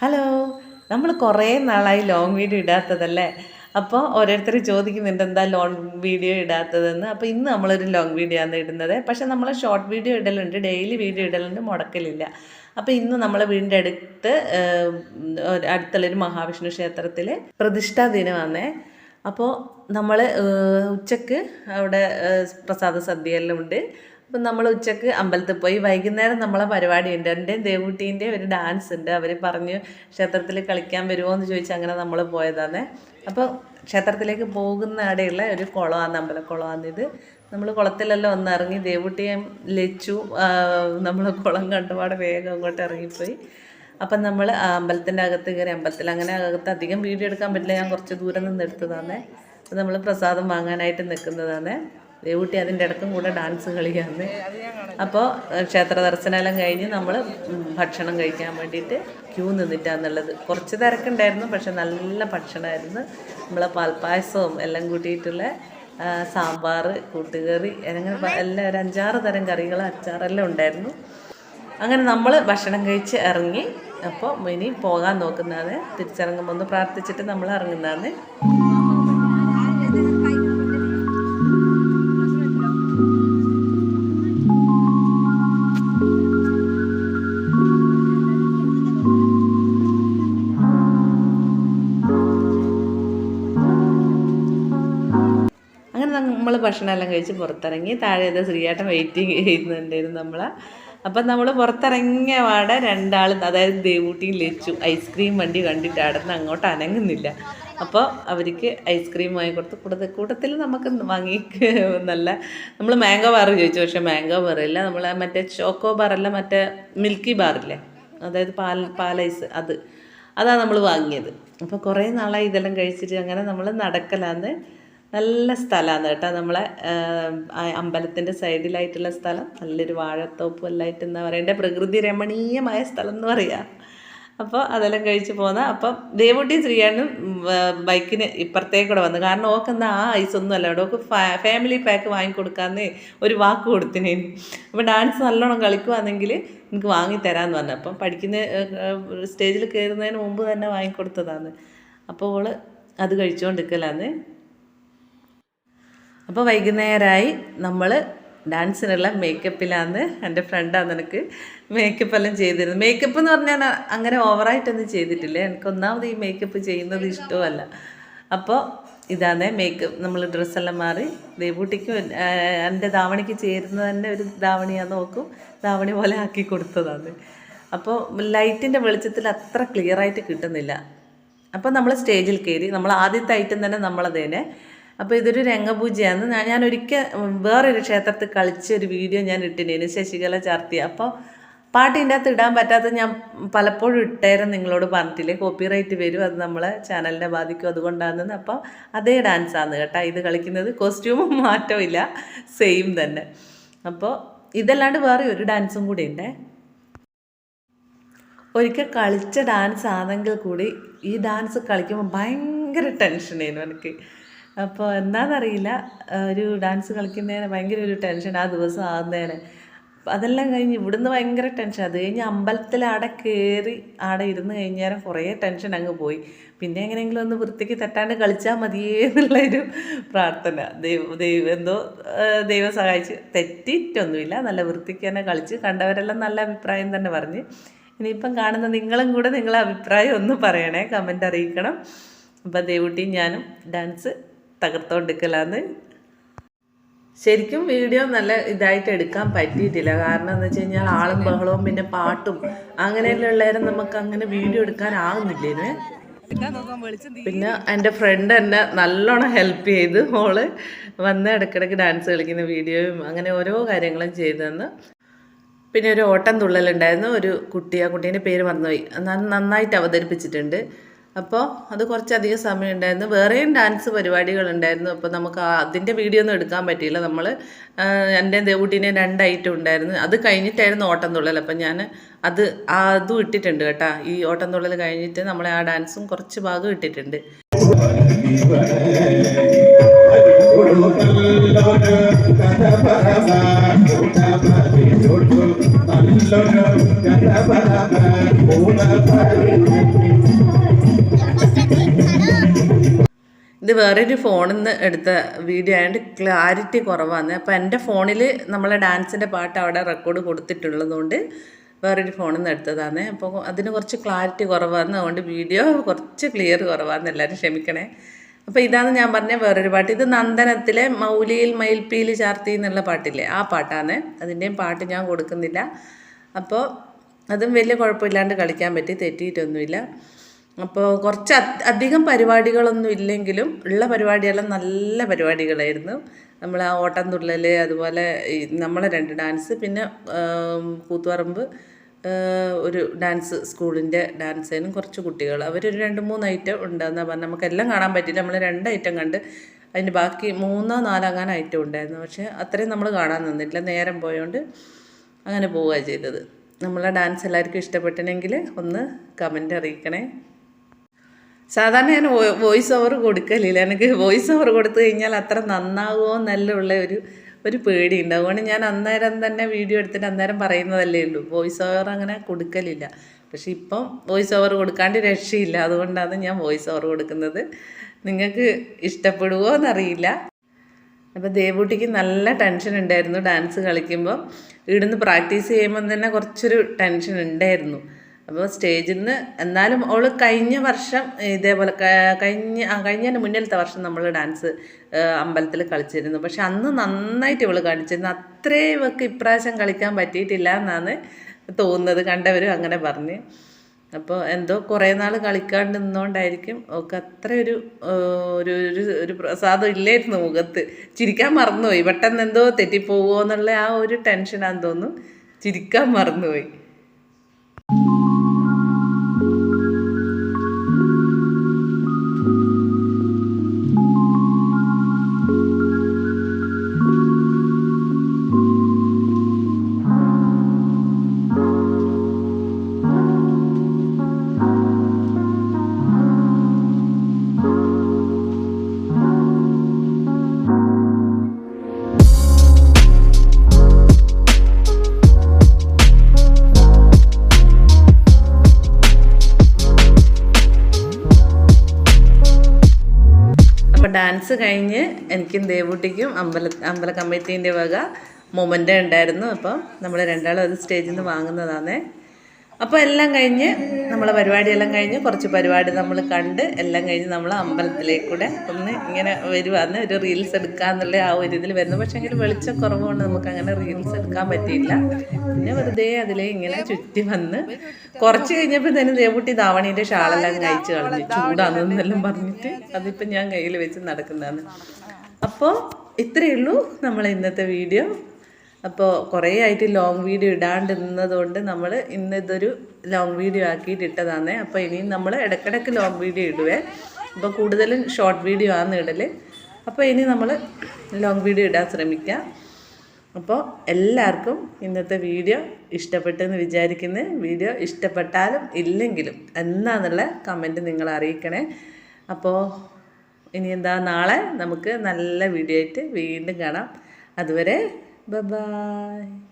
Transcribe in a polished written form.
Hello, നമ്മൾ കുറേ നാളായി ലോങ് വീഡിയോ ഇടാത്തതല്ലേ. അപ്പോൾ ഓരോരുത്തർ ചോദിക്കുന്നുണ്ട് എന്താ ലോങ് വീഡിയോ ഇടാത്തതെന്ന്. അപ്പോൾ ഇന്ന് നമ്മളൊരു ലോങ് വീഡിയോ ആണ് ഇടുന്നത്. പക്ഷേ നമ്മൾ ഷോർട്ട് വീഡിയോ ഇടലുണ്ട്, ഡെയിലി വീഡിയോ ഇടലുണ്ട്, മുടക്കലില്ല. അപ്പോൾ ഇന്ന് നമ്മളെ വീടിൻ്റെ അടുത്തുള്ളൊരു മഹാവിഷ്ണു ക്ഷേത്രത്തിൽ പ്രതിഷ്ഠാ ദിനമാണേ. അപ്പോൾ നമ്മൾ ഉച്ചക്ക് അവിടെ പ്രസാദ സദ്യ എല്ലാം ഉണ്ട്. അപ്പം നമ്മൾ ഉച്ചക്ക് അമ്പലത്തിൽ പോയി. വൈകുന്നേരം നമ്മളെ പരിപാടിയുണ്ട്. എൻ്റെയും ദേവൂട്ടീൻ്റെ ഒരു ഡാൻസ് ഉണ്ട്. അവർ പറഞ്ഞ് ക്ഷേത്രത്തിൽ കളിക്കാൻ വരുമോ എന്ന് ചോദിച്ചാൽ അങ്ങനെ നമ്മൾ പോയതാണ്. അപ്പോൾ ക്ഷേത്രത്തിലേക്ക് പോകുന്ന അവിടെയുള്ള ഒരു കുളമാണ്, അമ്പലക്കുളമാണിത്. നമ്മൾ കുളത്തിലെല്ലാം ഒന്ന് ഇറങ്ങി ദേവൂട്ടിയും ലച്ചു നമ്മൾ കുളം കണ്ടുപാടെ വേഗം അങ്ങോട്ട് ഇറങ്ങിപ്പോയി. അപ്പം നമ്മൾ അമ്പലത്തിൻ്റെ അകത്ത് കയറി. അമ്പലത്തിൽ അങ്ങനെ അകത്ത് അധികം വീഡിയോ എടുക്കാൻ പറ്റില്ല, ഞാൻ കുറച്ച് ദൂരം നിന്ന് എടുത്തതാണ്. അപ്പം നമ്മൾ പ്രസാദം വാങ്ങാനായിട്ട് നിൽക്കുന്നതാണ്. ദേവൂട്ടി അതിൻ്റെ ഇടക്കും കൂടെ ഡാൻസ് കളിക്കാന്ന്. അപ്പോൾ ക്ഷേത്ര ദർശനമെല്ലാം കഴിഞ്ഞ് നമ്മൾ ഭക്ഷണം കഴിക്കാൻ വേണ്ടിയിട്ട് ക്യൂ നിന്നിട്ടാന്നുള്ളത്. കുറച്ച് തിരക്കുണ്ടായിരുന്നു, പക്ഷെ നല്ല ഭക്ഷണമായിരുന്നു. നമ്മളെ പാൽപ്പായസവും എല്ലാം കൂട്ടിയിട്ടുള്ള സാമ്പാർ, കൂട്ടുകറി, അങ്ങനെ എല്ലാം ഒരു 5-6 തരം കറികൾ, അച്ചാറെല്ലാം ഉണ്ടായിരുന്നു. അങ്ങനെ നമ്മൾ ഭക്ഷണം കഴിച്ച് ഇറങ്ങി. അപ്പോൾ ഇനി പോകാൻ നോക്കുന്നതാണ്. തിരിച്ചിറങ്ങുമ്പോൾ ഒന്ന് പ്രാർത്ഥിച്ചിട്ട് നമ്മൾ ഇറങ്ങുന്നതാണ്. നമ്മൾ ഭക്ഷണമെല്ലാം കഴിച്ച് പുറത്തിറങ്ങി. താഴെ ശ്രീയേട്ടൻ വെയിറ്റിംഗ് ചെയ്യുന്നുണ്ടായിരുന്നു നമ്മളെ. അപ്പം നമ്മൾ പുറത്തിറങ്ങിയ പാടെ രണ്ടാൾ, അതായത് ദേവൂട്ടിയും ലച്ചു, ഐസ്ക്രീം വണ്ടി കണ്ടിട്ട് അവിടെ അങ്ങോട്ട് അനങ്ങുന്നില്ല. അപ്പോൾ അവർക്ക് ഐസ്ക്രീം വാങ്ങിക്കൊടുത്ത് കൂട്ടത്തിൽ നമുക്ക് വാങ്ങി നല്ല നമ്മൾ മാംഗോ ബാർ ചോദിച്ചു. പക്ഷേ മാംഗോ ബാറില്ല, നമ്മൾ മറ്റേ ചോക്കോ ബാറല്ല, മറ്റേ മിൽക്കി ബാറില്ലേ, അതായത് പാലൈസ്, അതാണ് നമ്മൾ വാങ്ങിയത്. അപ്പോൾ കുറേ നാളായി ഇതെല്ലാം കഴിച്ചിട്ട് അങ്ങനെ നമ്മൾ നടക്കലാന്ന്. നല്ല സ്ഥലമാണ് കേട്ടോ. നമ്മളെ അമ്പലത്തിൻ്റെ സൈഡിലായിട്ടുള്ള സ്ഥലം, നല്ലൊരു വാഴത്തോപ്പ് എല്ലായിട്ട് എന്താ പറയണ്ടേ, പ്രകൃതി രമണീയമായ സ്ഥലം എന്ന് പറയാം. അപ്പോൾ അതെല്ലാം കഴിച്ച് പോകുന്ന. അപ്പം ദേവൂട്ടി ശ്രീയാനും ബൈക്കിന് ഇപ്പുറത്തേക്കൂടെ വന്നു. കാരണം ഓക്കെന്താ ആ ഐസൊന്നും അല്ല, അവിടെ ഓക്ക് ഫാമിലി പാക്ക് വാങ്ങിക്കൊടുക്കാമെന്ന് ഒരു വാക്ക് കൊടുത്തിനേന്. അപ്പോൾ ഡാൻസ് നല്ലോണം കളിക്കുവാണെങ്കിൽ എനിക്ക് വാങ്ങിത്തരാമെന്ന് പറഞ്ഞു. അപ്പം പഠിക്കുന്ന സ്റ്റേജിൽ കയറുന്നതിന് മുമ്പ് തന്നെ വാങ്ങിക്കൊടുത്തതാണ്. അപ്പോൾ ഓള് അത് കഴിച്ചുകൊണ്ടിരിക്കലാന്ന്. അപ്പോൾ വൈകുന്നേരമായി. നമ്മൾ ഡാൻസിനുള്ള മേക്കപ്പിലാന്ന്. എൻ്റെ ഫ്രണ്ടാണ് എനിക്ക് മേക്കപ്പെല്ലാം ചെയ്തിരുന്നത്. മേക്കപ്പ് എന്ന് പറഞ്ഞാൽ അങ്ങനെ ഓവറായിട്ടൊന്നും ചെയ്തിട്ടില്ല. എനിക്ക് ഒന്നാമത് ഈ മേക്കപ്പ് ചെയ്യുന്നത് ഇഷ്ടമല്ല. അപ്പോൾ ഇതാണ് മേക്കപ്പ്. നമ്മൾ ഡ്രസ്സെല്ലാം മാറി ദേവൂട്ടിക്ക് എൻ്റെ ധാവണിക്ക് ചേരുന്ന തന്നെ ഒരു ധാവണിയാന്ന് നോക്കും, ധാവണി പോലെ ആക്കി കൊടുത്തതാണ്. അപ്പോൾ ലൈറ്റിൻ്റെ വെളിച്ചത്തിൽ അത്ര ക്ലിയറായിട്ട് കിട്ടുന്നില്ല. അപ്പോൾ നമ്മൾ സ്റ്റേജിൽ കയറി. നമ്മൾ ആദ്യത്തെ ഐറ്റം തന്നെ നമ്മളതേനെ. അപ്പോൾ ഇതൊരു രംഗപൂജയാണ്. ഞാനൊരിക്കൽ വേറൊരു ക്ഷേത്രത്തിൽ കളിച്ചൊരു വീഡിയോ ഞാൻ ഇട്ടിനേന്, ശശികല ചാർത്തി. അപ്പോൾ പാട്ടിൻ്റെ അകത്ത് ഇടാൻ പറ്റാത്ത ഞാൻ പലപ്പോഴും ഇട്ടേരം നിങ്ങളോട് പറഞ്ഞിട്ടില്ലേ, കോപ്പിറൈറ്റ് വരും, അത് നമ്മളെ ചാനലിനെ ബാധിക്കും, അതുകൊണ്ടാണെന്ന്. അപ്പോൾ അതേ ഡാൻസാണ് കേട്ടോ ഇത് കളിക്കുന്നത്. കോസ്റ്റ്യൂമും മാറ്റമില്ല, സെയിം തന്നെ. അപ്പോൾ ഇതല്ലാണ്ട് വേറെ ഒരു ഡാൻസും കൂടി ഉണ്ടേ. ഒരിക്കൽ കളിച്ച ഡാൻസ് ആണെങ്കിൽ കൂടി ഈ ഡാൻസ് കളിക്കുമ്പോൾ ഭയങ്കര ടെൻഷനായിരുന്നു എനിക്ക്. അപ്പോൾ എന്താണെന്നറിയില്ല, ഒരു ഡാൻസ് കളിക്കുന്നതിന് ഭയങ്കര ഒരു ടെൻഷൻ ആ ദിവസം ആകുന്നതിന്. അതെല്ലാം കഴിഞ്ഞ് ഇവിടുന്ന് ഭയങ്കര ടെൻഷൻ. അത് കഴിഞ്ഞ് അമ്പലത്തിൽ അവിടെ കയറി അവിടെ ഇരുന്ന് കഴിഞ്ഞാൽ കുറേ ടെൻഷൻ അങ്ങ് പോയി. പിന്നെ എങ്ങനെയെങ്കിലും ഒന്ന് വൃത്തിക്ക് തെറ്റാണ്ട് കളിച്ചാൽ മതിയേ എന്നുള്ളൊരു പ്രാർത്ഥന. ദൈവം സഹായിച്ച് തെറ്റിയിട്ടൊന്നുമില്ല, നല്ല വൃത്തിക്ക് തന്നെ കളിച്ച്. കണ്ടവരെല്ലാം നല്ല അഭിപ്രായം തന്നെ പറഞ്ഞ്. ഇനിയിപ്പം കാണുന്ന നിങ്ങളും കൂടെ നിങ്ങളെ അഭിപ്രായം ഒന്ന് പറയണേ, കമൻ്റ് അറിയിക്കണം. അപ്പം ദേവൂട്ടിയും ഞാനും ഡാൻസ് തകർത്തോണ്ടിരിക്കലാന്ന്. ശരിക്കും വീഡിയോ നല്ല ഇതായിട്ട് എടുക്കാൻ പറ്റിയിട്ടില്ല. കാരണം എന്ന് വെച്ച് കഴിഞ്ഞാൽ ആളും ബഹളവും പിന്നെ പാട്ടും അങ്ങനെയുള്ളവരും നമുക്ക് അങ്ങനെ വീഡിയോ എടുക്കാനാകുന്നില്ലേ. പിന്നെ എൻ്റെ ഫ്രണ്ട് എന്നെ നല്ലോണം ഹെൽപ്പ് ചെയ്ത്. മോള് വന്ന് ഇടയ്ക്കിടയ്ക്ക് ഡാൻസ് കളിക്കുന്ന വീഡിയോയും അങ്ങനെ ഓരോ കാര്യങ്ങളും ചെയ്തെന്ന്. പിന്നെ ഒരു ഓട്ടം തുള്ളലുണ്ടായിരുന്നു. ഒരു കുട്ടി, ആ കുട്ടീൻ്റെ പേര് മറന്നുപോയി, നന്നായിട്ട് അവതരിപ്പിച്ചിട്ടുണ്ട്. അപ്പോൾ അത് കുറച്ചധികം സമയം ഉണ്ടായിരുന്നു. വേറെയും ഡാൻസ് പരിപാടികളുണ്ടായിരുന്നു. അപ്പോൾ നമുക്ക് അതിൻ്റെ വീഡിയോ ഒന്നും എടുക്കാൻ പറ്റിയില്ല. നമ്മൾ എൻ്റെ ദേവൂട്ടീനെ 2 ഐറ്റം ഉണ്ടായിരുന്നു. അത് കഴിഞ്ഞിട്ടായിരുന്നു ഓട്ടം തുള്ളൽ. അപ്പം ഞാൻ അതും ഇട്ടിട്ടുണ്ട് കേട്ടോ. ഈ ഓട്ടം തുള്ളൽ കഴിഞ്ഞിട്ട് നമ്മളെ ആ ഡാൻസും കുറച്ച് ഭാഗം ഇട്ടിട്ടുണ്ട്. ഇത് വേറൊരു ഫോണിൽ നിന്ന് എടുത്ത വീഡിയോ ആയതുകൊണ്ട് ക്ലാരിറ്റി കുറവാണ്. അപ്പോൾ എൻ്റെ ഫോണിൽ നമ്മളെ ഡാൻസിൻ്റെ പാട്ട് അവിടെ റെക്കോർഡ് കൊടുത്തിട്ടുള്ളതുകൊണ്ട് വേറൊരു ഫോണിൽ നിന്ന് എടുത്തതാണ്. അപ്പോൾ അതിന് കുറച്ച് ക്ലാരിറ്റി കുറവാണ്, അതുകൊണ്ട് വീഡിയോ കുറച്ച് ക്ലിയർ കുറവാണ്, എല്ലാവരും ക്ഷമിക്കണേ. അപ്പോൾ ഇതാണ് ഞാൻ പറഞ്ഞ വേറൊരു പാട്ട്. ഇത് നന്ദനത്തിലെ മൗലിയിൽ മയിൽപ്പീൽ ചാർത്തി എന്നുള്ള പാട്ടില്ലേ, ആ പാട്ടാണ്. അതിൻ്റെയും പാട്ട് ഞാൻ കൊടുക്കുന്നില്ല. അപ്പോൾ അതും വലിയ കുഴപ്പമില്ലാണ്ട് കളിക്കാൻ പറ്റി, തെറ്റിയിട്ടൊന്നുമില്ല. അപ്പോൾ കുറച്ച് അധികം പരിപാടികളൊന്നും ഇല്ലെങ്കിലും ഉള്ള പരിപാടിയെല്ലാം നല്ല പരിപാടികളായിരുന്നു. നമ്മൾ ആ ഓട്ടം തുള്ളൽ, അതുപോലെ നമ്മളെ 2 ഡാൻസ്, പിന്നെ കൂത്തുപറമ്പ് ഒരു ഡാൻസ് സ്കൂളിൻ്റെ ഡാൻസിനും കുറച്ച് കുട്ടികൾ, അവരൊരു 2-3 ഐറ്റം ഉണ്ടെന്നാണ് പറഞ്ഞത്. നമുക്കെല്ലാം കാണാൻ പറ്റില്ല, നമ്മൾ 2 ഐറ്റം കണ്ട്, അതിൻ്റെ ബാക്കി 3-4 അങ്ങനെ ഐറ്റം ഉണ്ടായിരുന്നു. പക്ഷേ അത്രയും നമ്മൾ കാണാൻ നിന്നില്ല, നേരം പോയോണ്ട് അങ്ങനെ പോവുകയാണ് ചെയ്തത്. നമ്മളെ ഡാൻസ് എല്ലാവർക്കും ഇഷ്ടപ്പെട്ടെങ്കിൽ ഒന്ന് കമൻറ്റ് അറിയിക്കണേ. സാധാരണ ഞാൻ വോയിസ് ഓവർ കൊടുക്കലില്ല, എനിക്ക് വോയിസ് ഓവർ കൊടുത്തു കഴിഞ്ഞാൽ അത്ര നന്നാകുമോ എന്നുള്ള ഒരു പേടിയുണ്ട്. അതുകൊണ്ട് ഞാൻ അന്നേരം തന്നെ വീഡിയോ എടുത്തിട്ട് അന്നേരം പറയുന്നതല്ലേ ഉള്ളൂ, വോയിസ് ഓവർ അങ്ങനെ കൊടുക്കലില്ല. പക്ഷേ ഇപ്പം വോയിസ് ഓവർ കൊടുക്കാണ്ട് രക്ഷയില്ല, അതുകൊണ്ടാണ് ഞാൻ വോയിസ് ഓവർ കൊടുക്കുന്നത്. നിങ്ങൾക്ക് ഇഷ്ടപ്പെടുമോ എന്നറിയില്ല. അപ്പോൾ ദേവൂട്ടിക്ക് നല്ല ടെൻഷൻ ഉണ്ടായിരുന്നു ഡാൻസ് കളിക്കുമ്പോൾ. ഇവിടുന്ന് പ്രാക്ടീസ് ചെയ്യുമ്പോൾ തന്നെ കുറച്ചൊരു ടെൻഷൻ ഉണ്ടായിരുന്നു. അപ്പോൾ സ്റ്റേജിൽ നിന്ന് എന്നാലും അവൾ കഴിഞ്ഞ വർഷം ഇതേപോലെ കഴിഞ്ഞതിന് മുന്നിലത്തെ വർഷം നമ്മൾ ഡാൻസ് അമ്പലത്തിൽ കളിച്ചിരുന്നു. പക്ഷെ അന്ന് നന്നായിട്ട് ഇവൾ കളിച്ചിരുന്നു. അത്രയും ഇവൾക്ക് ഇപ്രാവശ്യം കളിക്കാൻ പറ്റിയിട്ടില്ല എന്നാണ് തോന്നുന്നത്, കണ്ടവരും അങ്ങനെ പറഞ്ഞ്. അപ്പോൾ എന്തോ കുറേ നാൾ കളിക്കാണ്ട് നിന്നുകൊണ്ടായിരിക്കും അവൾക്ക് അത്ര ഒരു പ്രസാദം ഇല്ലായിരുന്നു മുഖത്ത്. ചിരിക്കാൻ മറന്നുപോയി, പെട്ടെന്ന് എന്തോ തെറ്റിപ്പോകുമോ എന്നുള്ള ആ ഒരു ടെൻഷനാണെന്ന് തോന്നുന്നു, ചിരിക്കാൻ മറന്നുപോയി. ഡാൻസ് കഴിഞ്ഞ് എനിക്കും ദേവൂട്ടിക്കും അമ്പല കമ്മിറ്റീൻ്റെ വക മൊമെൻ്റ് ഉണ്ടായിരുന്നു. അപ്പോൾ നമ്മൾ 2 ആളും അത് സ്റ്റേജിൽ നിന്ന് വാങ്ങുന്നതാണ്. അപ്പോൾ എല്ലാം കഴിഞ്ഞ് നമ്മളെ പരിപാടിയെല്ലാം കഴിഞ്ഞ് കുറച്ച് പരിപാടി നമ്മൾ കണ്ട് എല്ലാം കഴിഞ്ഞ് നമ്മൾ അമ്പലത്തിലേക്കൂടെ ഒന്ന് ഇങ്ങനെ വരുവാന്ന് ഒരു റീൽസ് എടുക്കാന്നുള്ള ആ ഒരു ഇതിൽ വരുന്നു. പക്ഷേ എങ്കിൽ വെളിച്ചം കുറവുകൊണ്ട് നമുക്ക് അങ്ങനെ റീൽസ് എടുക്കാൻ പറ്റിയില്ല. പിന്നെ വെറുതെ അതിലേ ഇങ്ങനെ ചുറ്റി വന്ന് കുറച്ച് കഴിഞ്ഞപ്പോൾ തന്നെ ദേവൂട്ടി ധാവണീൻ്റെ ഷാളെല്ലാം കഴിച്ച് കളഞ്ഞു, ചൂടാണെന്നെല്ലാം പറഞ്ഞിട്ട്. അതിപ്പോൾ ഞാൻ കയ്യിൽ വെച്ച് നടക്കുന്നതാണ്. അപ്പോൾ ഇത്രയേ ഉള്ളൂ നമ്മളെ ഇന്നത്തെ വീഡിയോ. അപ്പോൾ കുറേ ആയിട്ട് ലോങ് വീഡിയോ ഇടാണ്ടിരുന്നതുകൊണ്ട് നമ്മൾ ഇന്ന് ഇതൊരു ലോങ് വീഡിയോ ആക്കിയിട്ട് ഇട്ടതാണ്. അപ്പോൾ ഇനിയും നമ്മൾ ഇടയ്ക്കിടയ്ക്ക് ലോങ് വീഡിയോ ഇടുവേ. അപ്പോൾ കൂടുതലും ഷോർട്ട് വീഡിയോ ആണ് ഇടൽ. അപ്പോൾ ഇനി നമ്മൾ ലോങ് വീഡിയോ ഇടാൻ ശ്രമിക്കാം. അപ്പോൾ എല്ലാവർക്കും ഇന്നത്തെ വീഡിയോ ഇഷ്ടപ്പെട്ടെന്ന് വിചാരിക്കുന്നു. വീഡിയോ ഇഷ്ടപ്പെട്ടാലും ഇല്ലെങ്കിലും എന്നാന്നുള്ള കമൻറ്റ് നിങ്ങൾ അറിയിക്കണേ. അപ്പോൾ ഇനി എന്താ, നാളെ നമുക്ക് നല്ല വീഡിയോ ആയിട്ട് വീണ്ടും കാണാം. അതുവരെ bye bye.